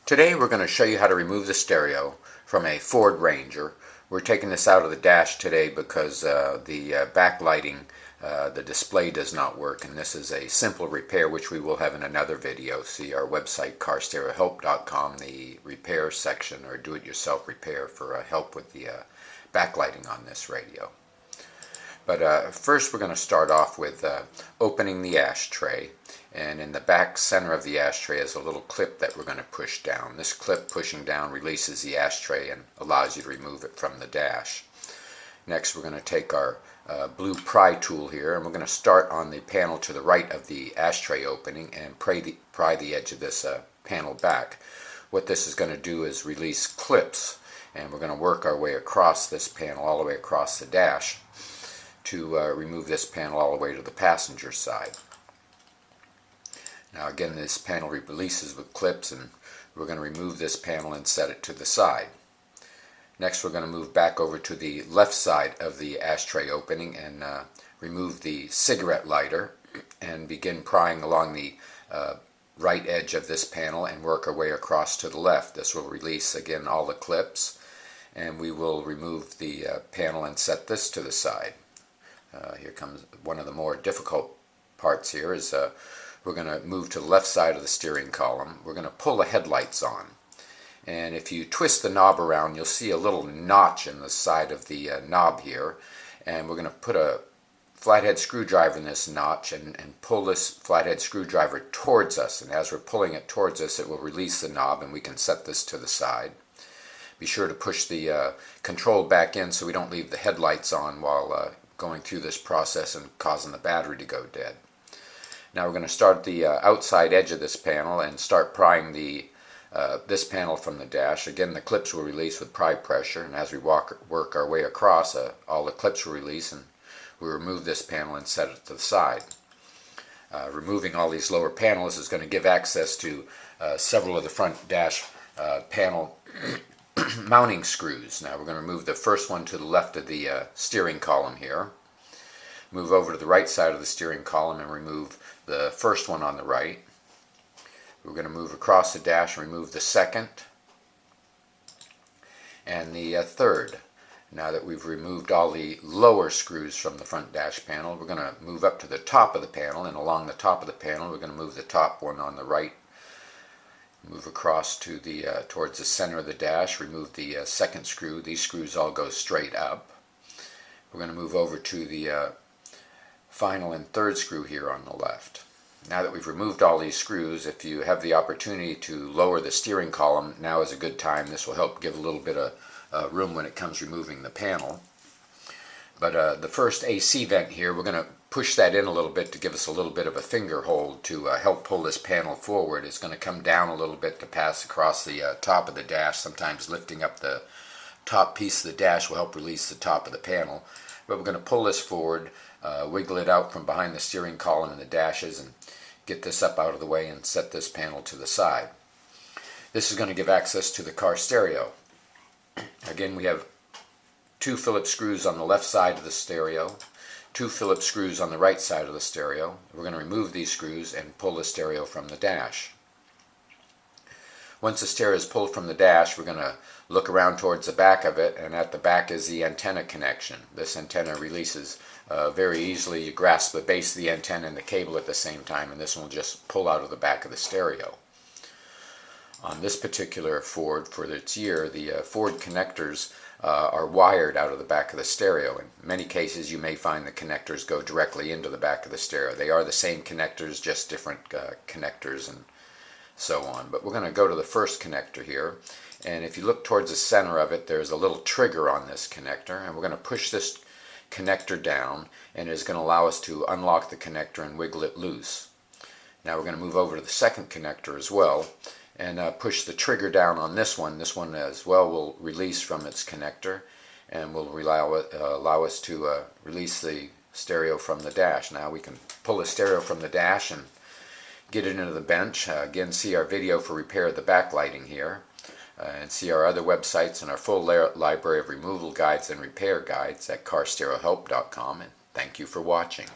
Today we're going to show you how to remove the stereo from a Ford Ranger. We're taking this out of the dash today because the backlighting, the display does not work, and this is a simple repair which we will have in another video. See our website carstereohelp.com, the repair section, or do-it-yourself repair for help with the backlighting on this radio. But first we're going to start off with opening the ashtray, and in the back center of the ashtray is a little clip that we're going to push down. This clip pushing down releases the ashtray and allows you to remove it from the dash. Next we're going to take our blue pry tool here, and we're going to start on the panel to the right of the ashtray opening and pry the edge of this panel back. What this is going to do is release clips, and we're going to work our way across this panel all the way across the dash to remove this panel all the way to the passenger side. Now again, this panel releases with clips, and we're going to remove this panel and set it to the side. Next we're going to move back over to the left side of the ashtray opening and remove the cigarette lighter and begin prying along the right edge of this panel and work our way across to the left. This will release again all the clips, and we will remove the panel and set this to the side. Here comes one of the more difficult parts here is we're going to move to the left side of the steering column. We're going to pull the headlights on. And if you twist the knob around, you'll see a little notch in the side of the knob here. And we're going to put a flathead screwdriver in this notch and pull this flathead screwdriver towards us. And as we're pulling it towards us, it will release the knob and we can set this to the side. Be sure to push the control back in so we don't leave the headlights on while going through this process and causing the battery to go dead. Now we're going to start the outside edge of this panel and start prying this panel from the dash. Again, the clips will release with pry pressure, and as we work our way across, all the clips will release, and we remove this panel and set it to the side. Removing all these lower panels is going to give access to several of the front dash panel mounting screws. Now we're going to remove the first one to the left of the steering column here. Move over to the right side of the steering column and remove the first one on the right. We're going to move across the dash and remove the second and the third. Now that we've removed all the lower screws from the front dash panel, we're going to move up to the top of the panel, and along the top of the panel we're going to move the top one on the right. Move across to the towards the center of the dash, remove the second screw. These screws all go straight up. We're going to move over to the final and third screw here on the left. Now that we've removed all these screws, if you have the opportunity to lower the steering column, now is a good time. This will help give a little bit of room when it comes removing the panel. But the first AC vent here, we're going to push that in a little bit to give us a little bit of a finger hold to help pull this panel forward. It's going to come down a little bit to pass across the top of the dash. Sometimes lifting up the top piece of the dash will help release the top of the panel. But we're going to pull this forward, wiggle it out from behind the steering column and the dashes, and get this up out of the way and set this panel to the side. This is going to give access to the car stereo. Again, we have 2 Phillips screws on the left side of the stereo, 2 Phillips screws on the right side of the stereo. We're going to remove these screws and pull the stereo from the dash. Once the stereo is pulled from the dash, we're going to look around towards the back of it, and at the back is the antenna connection. This antenna releases very easily. You grasp the base of the antenna and the cable at the same time, and this one will just pull out of the back of the stereo. On this particular Ford, for its year, the Ford connectors are wired out of the back of the stereo. In many cases you may find the connectors go directly into the back of the stereo. They are the same connectors, just different connectors and so on. But we're going to go to the first connector here, and if you look towards the center of it, there's a little trigger on this connector, and we're going to push this connector down, and it's going to allow us to unlock the connector and wiggle it loose. Now we're going to move over to the second connector as well and push the trigger down on this one. This one as well will release from its connector and will allow us to release the stereo from the dash. Now we can pull the stereo from the dash and get it into the bench. Again, see our video for repair of the backlighting here, and see our other websites and our full library of removal guides and repair guides at carstereohelp.com, and thank you for watching.